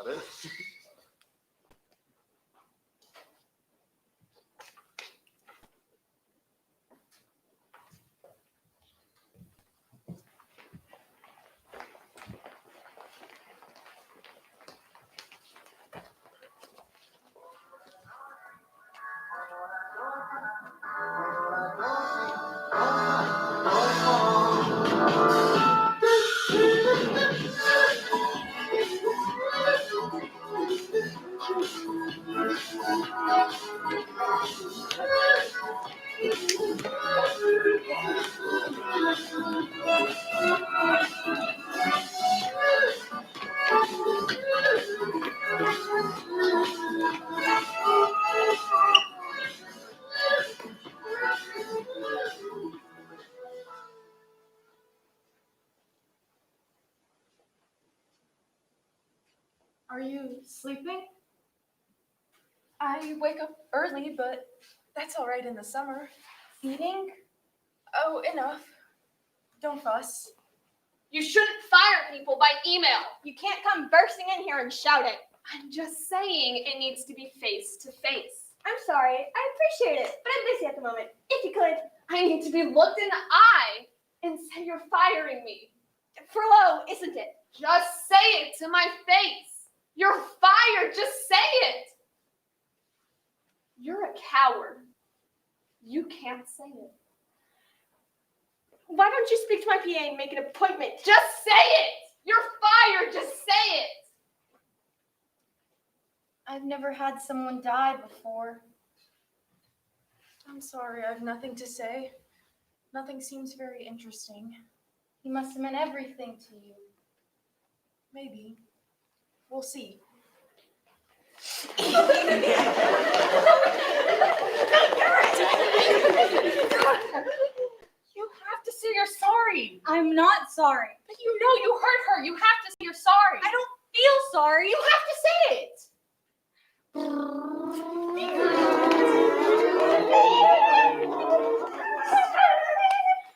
that it? Are you sleeping? I wake up early, but that's all right in the summer. Eating? Oh, enough. Don't fuss. You shouldn't fire people by email. You can't come bursting in here and shout it. I'm just saying it needs to be face to face. I'm sorry. I appreciate it, but I'm busy at the moment. If you could. I need to be looked in the eye and say you're firing me. For low, isn't it? Just say it to my face. You're fired. Just say it. You're a coward. You can't say it. Why don't you speak to my PA and make an appointment? Just say it. You're fired. Just say it. I've never had someone die before. I'm sorry, I have nothing to say. Nothing seems very interesting. He must have meant everything to you. Maybe. We'll see. You have to say you're sorry. I'm not sorry. But you know you hurt her. You have to say you're sorry. I don't feel sorry. You have to say it.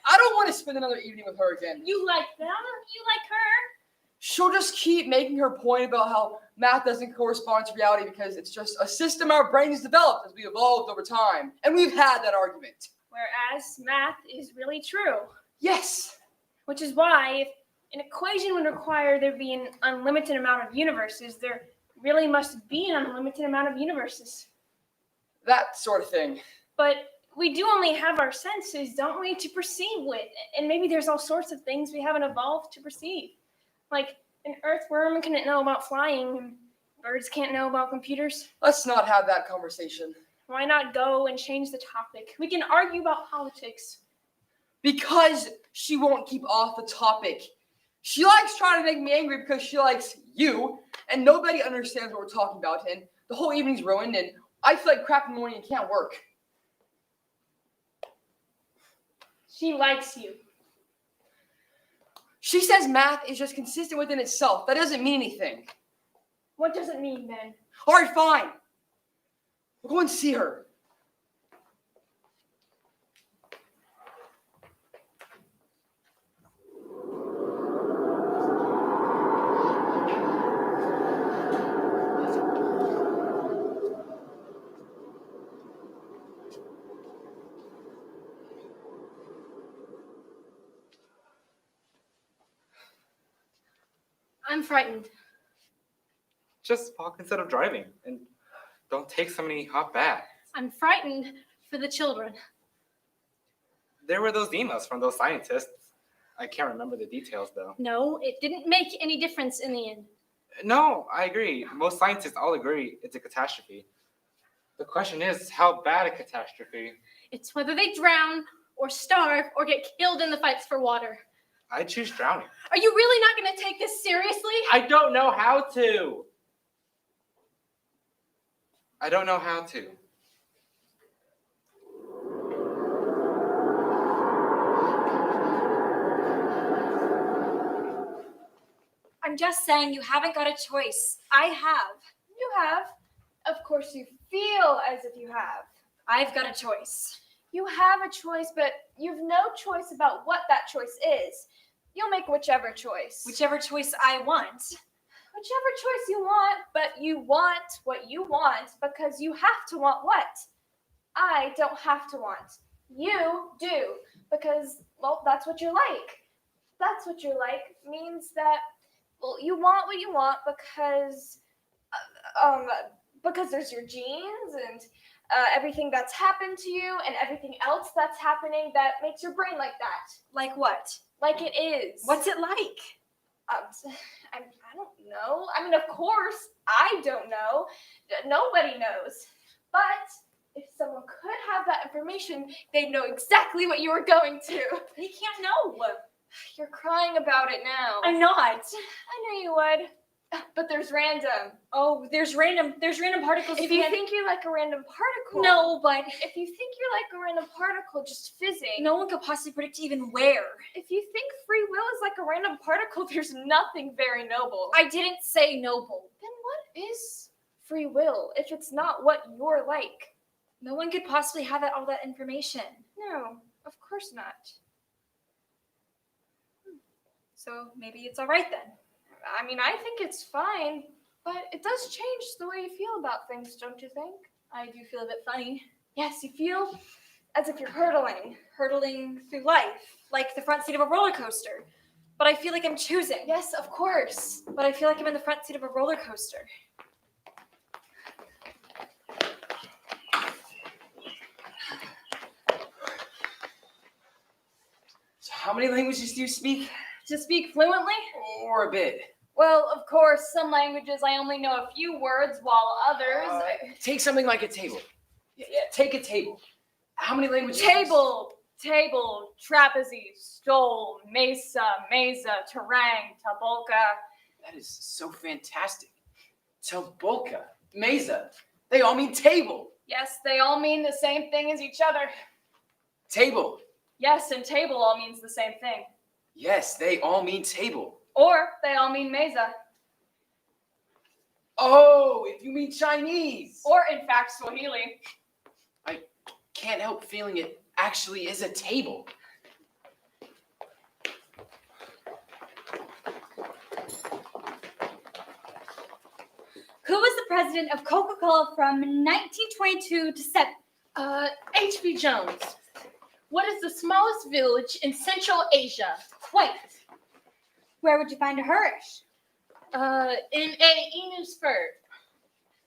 I don't want to spend another evening with her again. You like them? You like her? She'll just keep making her point about how math doesn't correspond to reality because it's just a system our brains developed as we evolved over time. And we've had that argument. Whereas math is really true. Yes. Which is why if an equation would require there be an unlimited amount of universes, there really must be an unlimited amount of universes. That sort of thing. But we do only have our senses, don't we, to perceive with. And maybe there's all sorts of things we haven't evolved to perceive. Like an earthworm can't know about flying, and birds can't know about computers. Let's not have that conversation. Why not go and change the topic? We can argue about politics. Because she won't keep off the topic. She likes trying to make me angry because she likes you, and nobody understands what we're talking about, and the whole evening's ruined, and I feel like crap in the morning and can't work. She likes you. She says math is just consistent within itself. That doesn't mean anything. What does it mean, then? All right, fine. We'll go and see her. I'm frightened. Just walk instead of driving, and don't take so many hot baths. I'm frightened for the children. There were those emails from those scientists. I can't remember the details, though. No, it didn't make any difference in the end. No, I agree. Most scientists all agree it's a catastrophe. The question is, how bad a catastrophe? It's whether they drown or starve or get killed in the fights for water. I choose drowning. Are you really not going to take this seriously? I don't know how to. I don't know how to. I'm just saying you haven't got a choice. I have. You have. Of course you feel as if you have. I've got a choice. You have a choice, but you've no choice about what that choice is. You'll make whichever choice. Whichever choice I want. Whichever choice you want, but you want what you want because you have to want what? I don't have to want. You do because, well, that's what you're like. That's what you're like means that, well, you want what you want because there's your genes and everything that's happened to you and everything else that's happening that makes your brain like that. Like what? Like it is. What's it like? I don't know. I mean, of course, I don't know. Nobody knows. But if someone could have that information, they'd know exactly what you were going to. You can't know. You're crying about it now. I'm not. I knew you would. But there's random. Oh, there's random particles. If you think you're like a random particle. No, but If you think you're like a random particle just fizzing. no one could possibly predict even where. If you think free will is like a random particle, there's nothing very noble. I didn't say noble. Then what is free will if it's not what you're like? No one could possibly have all that information. No, of course not. So maybe it's all right then. I mean, I think it's fine, but it does change the way you feel about things, don't you think? I do feel a bit funny. Yes, you feel as if you're hurtling. Hurtling through life, like the front seat of a roller coaster. But I feel like I'm choosing. Yes, of course. But I feel like I'm in the front seat of a roller coaster. So how many languages do you speak? To speak fluently? Or a bit? Well, of course, some languages I only know a few words, while others. Take something like a table. Yeah, take a table. How many languages? Table, trapeze, stole, mesa, terang, tabolka. That is so fantastic. Tabolka, mesa, they all mean table. Yes, they all mean the same thing as each other. Table. Yes, and table all means the same thing. Yes, they all mean table. Or they all mean mesa. Oh, if you mean Chinese. Or, in fact, Swahili. Can't help feeling it actually is a table. Who was the president of Coca-Cola from 1922 to 7? H.B. Jones. What is the smallest village in Central Asia? Wait. Where would you find a Hurish? In Enosburg.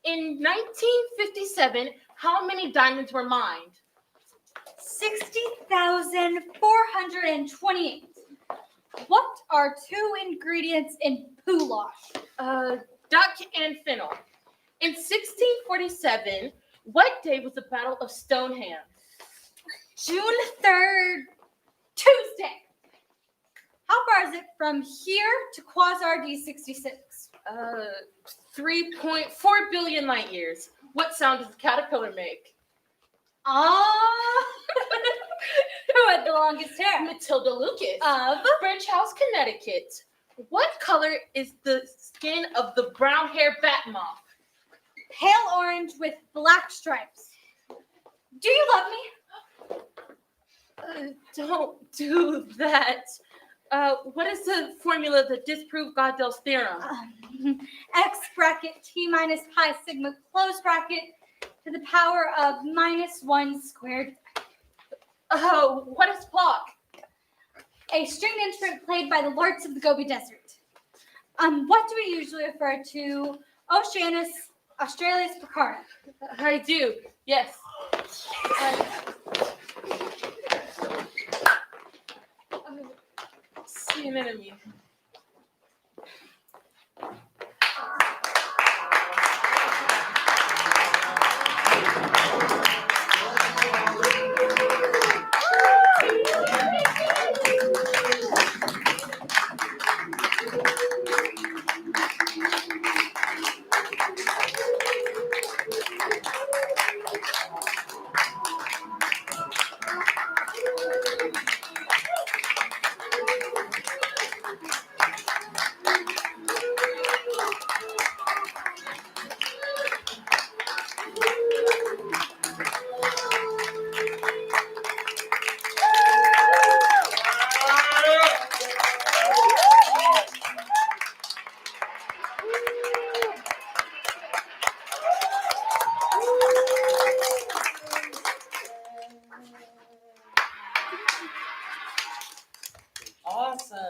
In 1957, how many diamonds were mined? 60,428. What are 2 ingredients in goulash? Duck and fennel. In 1647, what day was the Battle of Stoneham? June 3rd, Tuesday. How far is it from here to Quasar D66? 3.4 billion light years. What sound does the caterpillar make? Who had the longest hair? Matilda Lucas. Of Bridge House, Connecticut. What color is the skin of the brown hair bat moth? pale orange with black stripes. Do you love me? Don't do that. What is the formula that disproved Gödel's theorem? X bracket T minus pi sigma close bracket to the power of -1 squared. Oh, what is Plok? A stringed instrument played by the larks of the Gobi Desert. What do we usually refer to Oceanus Australis picara? I do, yes. See an enemy. Awesome.